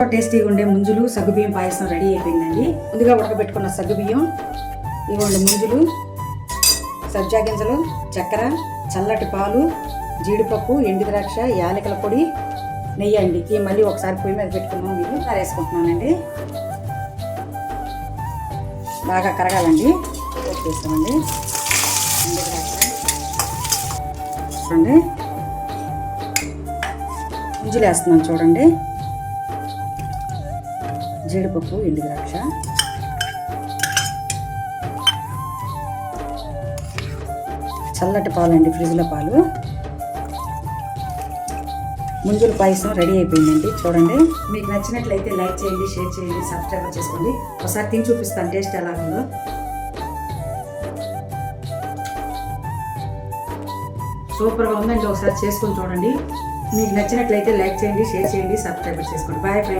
టేస్టీగా ఉండే ముంజులు సగ్గుబియ్యం పాయసం రెడీ అయిపోయిందండి. ముందుగా ఉడకబెట్టుకున్న సగ్గుబియ్యం, ఇవ్వండి ముంజులు, సబ్జా గింజలు, చక్కెర, చల్లటి పాలు, జీడిపప్పు, ఎండు ద్రాక్ష, యాలకుల పొడి, నెయ్యి అండి. ఈ మళ్ళీ ఒకసారి పొయ్యి మీద పెట్టుకున్నాం. మీరు వేసుకుంటున్నానండి. బాగా కరగాలండి. వేసామండి ఎండు ద్రాక్ష చూడండి, ముంజులు వేస్తున్నాను చూడండి, జీడిపప్పు, ఎండు ద్రాక్ష, చల్లటి పాలు అండి, ఫ్రిడ్జ్లో పాలు. ముంజుల పాయసం రెడీ అయిపోయిందండి. చూడండి, మీకు నచ్చినట్లయితే లైక్ చేయండి, షేర్ చేయండి, సబ్స్క్రైబ్ చేసుకోండి. ఒకసారి తిని చూపిస్తాను టేస్ట్ ఎలా ఉందో. సూపర్గా ఉందండి. ఒకసారి చేసుకొని చూడండి. మీకు నచ్చినట్లయితే లైక్ చేయండి, షేర్ చేయండి, సబ్స్క్రైబ్ చేసుకోండి. Bye friends.